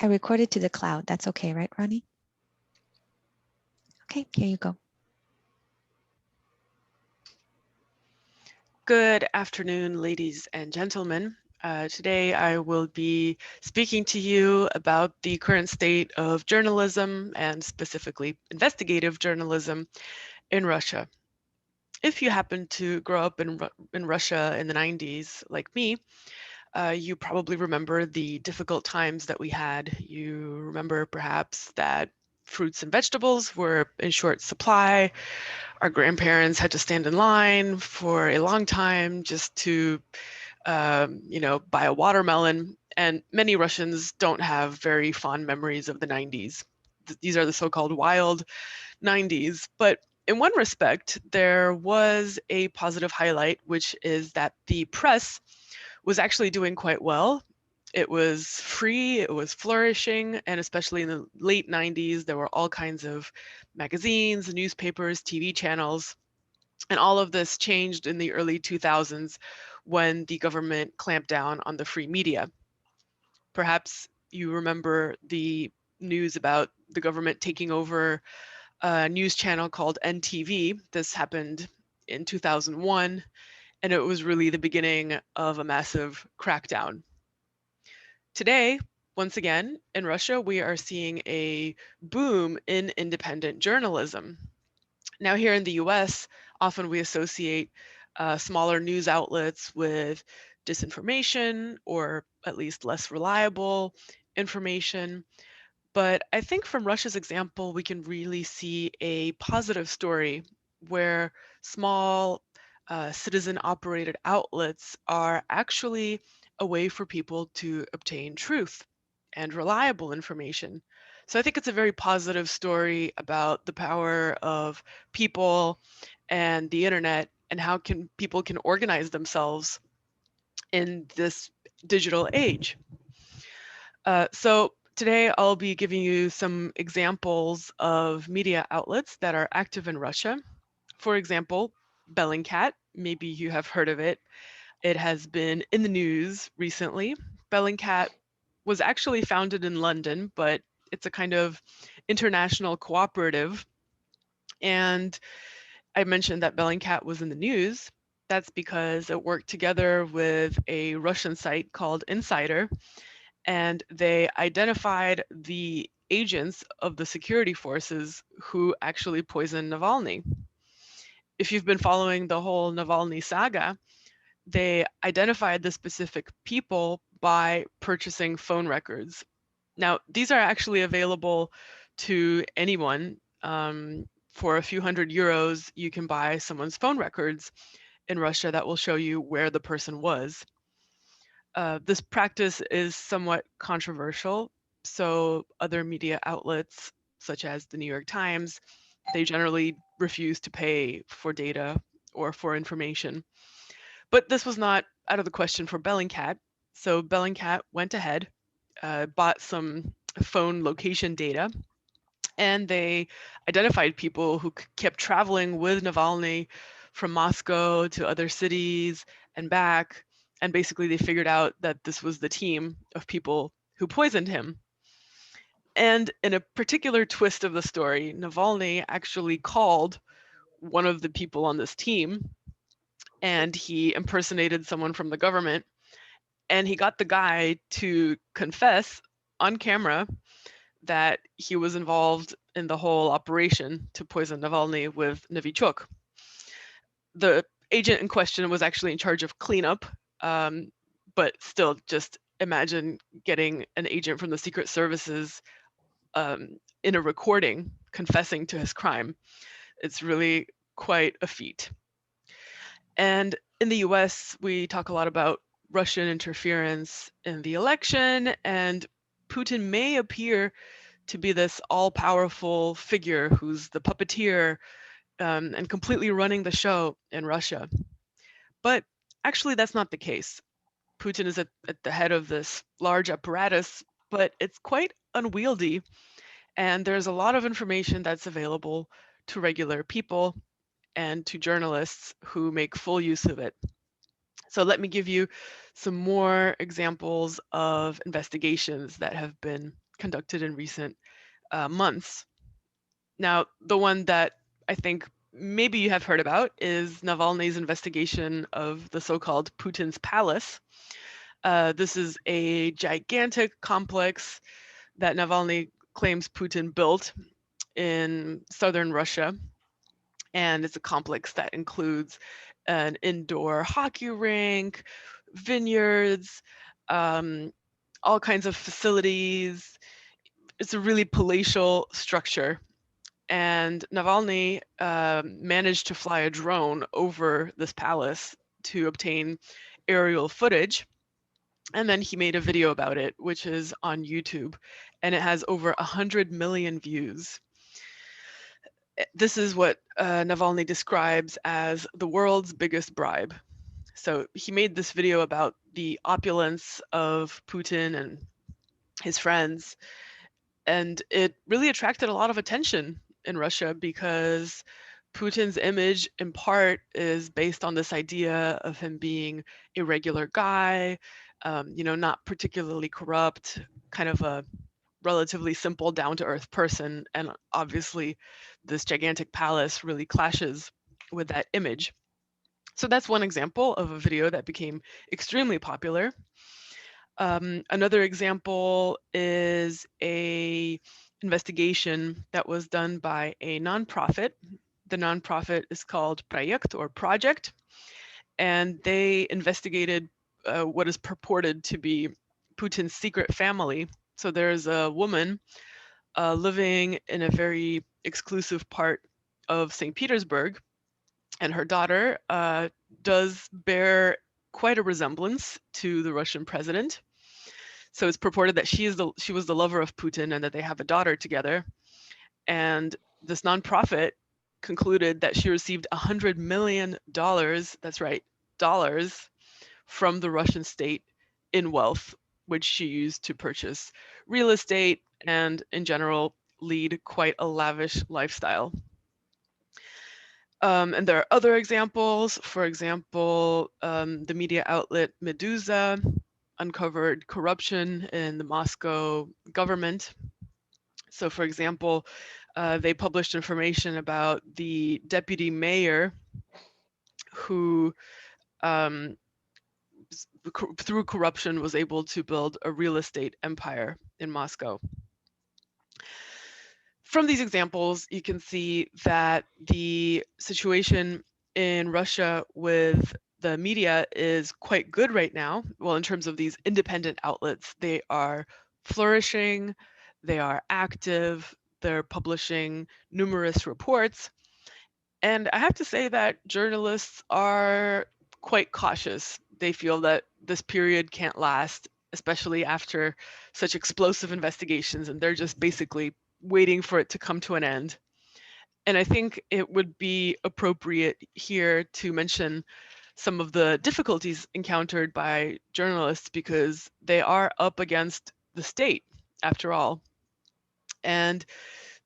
I recorded to the cloud. That's okay, right, Ronnie? Okay, here you go. Good afternoon, ladies and gentlemen. Today I will be speaking to you about the current state of journalism and specifically investigative journalism in Russia. If you happen to grow up in Russia in the 90s, like me, you probably remember the difficult times that we had. You remember perhaps that fruits and vegetables were in short supply. Our grandparents had to stand in line for a long time just to, buy a watermelon. And many Russians don't have very fond memories of the 90s. These are the so-called wild 90s. But in one respect, there was a positive highlight, which is that the press was actually doing quite well. It was free, it was flourishing, and especially in the late 90s, there were all kinds of magazines, newspapers, TV channels, and all of this changed in the early 2000s when the government clamped down on the free media. Perhaps you remember the news about the government taking over a news channel called NTV. This happened in 2001, and it was really the beginning of a massive crackdown. Today, once again, in Russia, we are seeing a boom in independent journalism. Now, here in the US, often we associate smaller news outlets with disinformation or at least less reliable information. But I think from Russia's example, we can really see a positive story where small citizen operated outlets are actually a way for people to obtain truth and reliable information. So I think it's a very positive story about the power of people and the internet and how can people can organize themselves in this digital age. So today I'll be giving you some examples of media outlets that are active in Russia. For example, Bellingcat, maybe you have heard of it. It has been in the news recently. Bellingcat was actually founded in London, but it's a kind of international cooperative. And I mentioned that Bellingcat was in the news. That's because it worked together with a Russian site called Insider, and they identified the agents of the security forces who actually poisoned Navalny. If you've been following the whole Navalny saga, they identified the specific people by purchasing phone records. Now, these are actually available to anyone. For a few hundred euros, you can buy someone's phone records in Russia that will show you where the person was. This practice is somewhat controversial, so other media outlets, such as the New York Times, they generally refuse to pay for data or for information. But this was not out of the question for Bellingcat. So Bellingcat went ahead, bought some phone location data, and they identified people who kept traveling with Navalny from Moscow to other cities and back. And basically, they figured out that this was the team of people who poisoned him. And in a particular twist of the story, Navalny actually called one of the people on this team and he impersonated someone from the government and he got the guy to confess on camera that he was involved in the whole operation to poison Navalny with Novichok. The agent in question was actually in charge of cleanup, but still, just imagine getting an agent from the Secret Services in a recording confessing to his crime. It's really quite a feat. And in the US, we talk a lot about Russian interference in the election, and Putin may appear to be this all powerful figure who's the puppeteer and completely running the show in Russia. But actually, that's not the case. Putin is at the head of this large apparatus, but it's quite unwieldy, and there's a lot of information that's available to regular people and to journalists who make full use of it. So let me give you some more examples of investigations that have been conducted in recent months. Now, the one that I think maybe you have heard about is Navalny's investigation of the so-called Putin's palace. This is a gigantic complex that Navalny claims Putin built in southern Russia. And it's a complex that includes an indoor hockey rink, vineyards, um, all kinds of facilities. It's a really palatial structure. And Navalny managed to fly a drone over this palace to obtain aerial footage. And then he made a video about it, which is on YouTube, and it has over 100 million views. This is what Navalny describes as the world's biggest bribe. So he made this video about the opulence of Putin and his friends, and it really attracted a lot of attention in Russia because Putin's image, in part, is based on this idea of him being a regular guy, not particularly corrupt, kind of a relatively simple, down to earth person. And obviously, this gigantic palace really clashes with that image. So that's one example of a video that became extremely popular. Another example is a investigation that was done by a nonprofit. The nonprofit is called Proekt or Project, and they investigated what is purported to be Putin's secret family. So there's a woman living in a very exclusive part of St. Petersburg, and her daughter does bear quite a resemblance to the Russian president. So it's purported that she was the lover of Putin and that they have a daughter together. And this nonprofit concluded that she received $100 million, that's right, dollars, from the Russian state in wealth, which she used to purchase real estate and, in general, lead quite a lavish lifestyle. And there are other examples. For example, the media outlet Meduza uncovered corruption in the Moscow government. So, for example, they published information about the deputy mayor who, um, through corruption, was able to build a real estate empire in Moscow. From these examples, you can see that the situation in Russia with the media is quite good right now. Well, in terms of these independent outlets, they are flourishing, they are active, they're publishing numerous reports. And I have to say that journalists are quite cautious. They feel that this period can't last, especially after such explosive investigations, and they're just basically waiting for it to come to an end. And I think it would be appropriate here to mention some of the difficulties encountered by journalists because they are up against the state, after all. And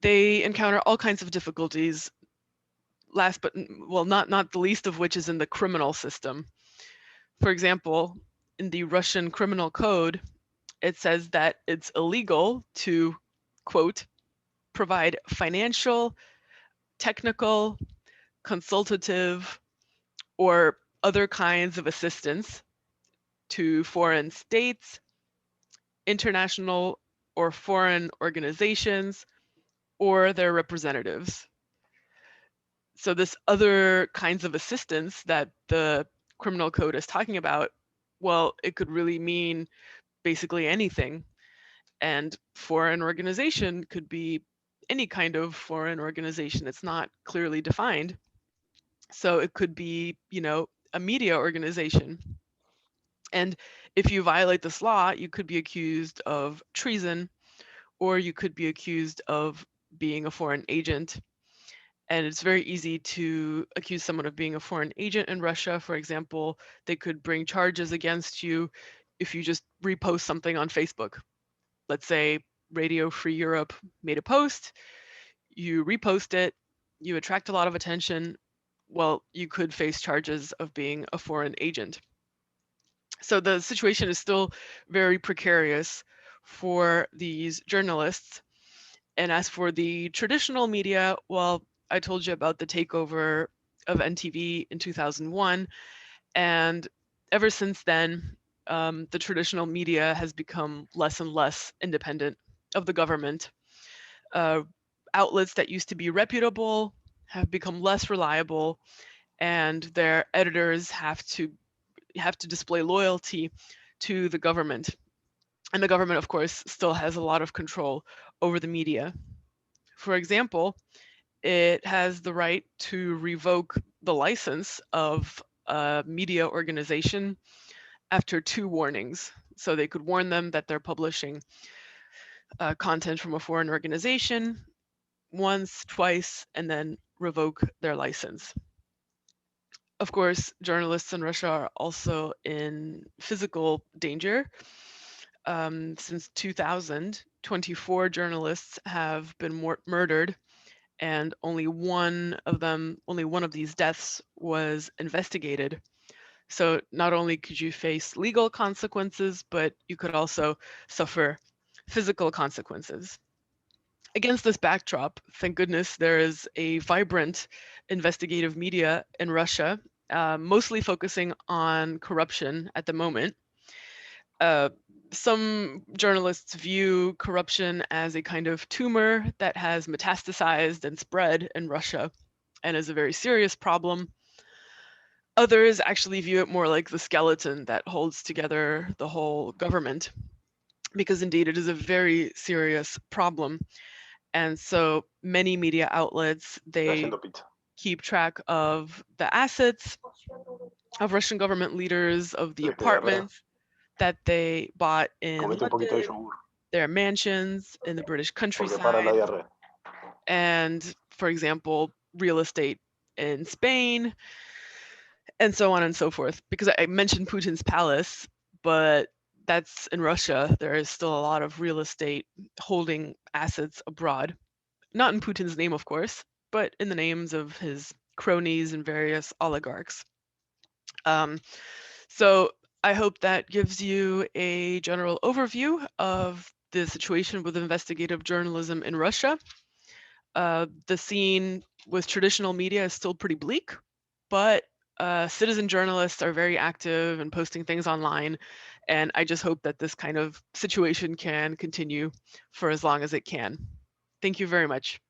they encounter all kinds of difficulties, last but well, not the least of which is in the criminal system. For example, in the Russian criminal code, it says that it's illegal to, quote, provide financial, technical, consultative, or other kinds of assistance to foreign states, international or foreign organizations, or their representatives. So this other kinds of assistance that the criminal code is talking about, well, it could really mean basically anything. And foreign organization could be any kind of foreign organization. It's not clearly defined. So it could be, a media organization. And if you violate this law, you could be accused of treason, or you could be accused of being a foreign agent. And it's very easy to accuse someone of being a foreign agent in Russia. For example, they could bring charges against you if you just repost something on Facebook. Let's say Radio Free Europe made a post, you repost it, you attract a lot of attention. Well, you could face charges of being a foreign agent. So the situation is still very precarious for these journalists. And as for the traditional media, well, I told you about the takeover of NTV in 2001. And ever since then, the traditional media has become less and less independent of the government. Uh, Outlets that used to be reputable have become less reliable, and their editors have to display loyalty to the government. And the government, of course, still has a lot of control over the media. For example, it has the right to revoke the license of a media organization after 2 warnings. So they could warn them that they're publishing content from a foreign organization once, twice, and then revoke their license. Of course, journalists in Russia are also in physical danger. Since 2000, 24 journalists have been murdered, and only one of these deaths was investigated. So not only could you face legal consequences, but you could also suffer physical consequences. Against this backdrop, thank goodness there is a vibrant investigative media in Russia, mostly focusing on corruption at the moment. Uh, some journalists view corruption as a kind of tumor that has metastasized and spread in Russia and is a very serious problem. Others actually view it more like the skeleton that holds together the whole government, because indeed it is a very serious problem. And so many media outlets, they keep track of the assets of Russian government leaders, of the apartments that they bought in London, their mansions in the British countryside, and, for example, real estate in Spain, and so on and so forth. Because I mentioned Putin's palace, but that's in Russia. There is still a lot of real estate holding assets abroad. Not in Putin's name, of course, but in the names of his cronies and various oligarchs. Um, so I hope that gives you a general overview of the situation with investigative journalism in Russia. The scene with traditional media is still pretty bleak, but citizen journalists are very active and posting things online. And I just hope that this kind of situation can continue for as long as it can. Thank you very much.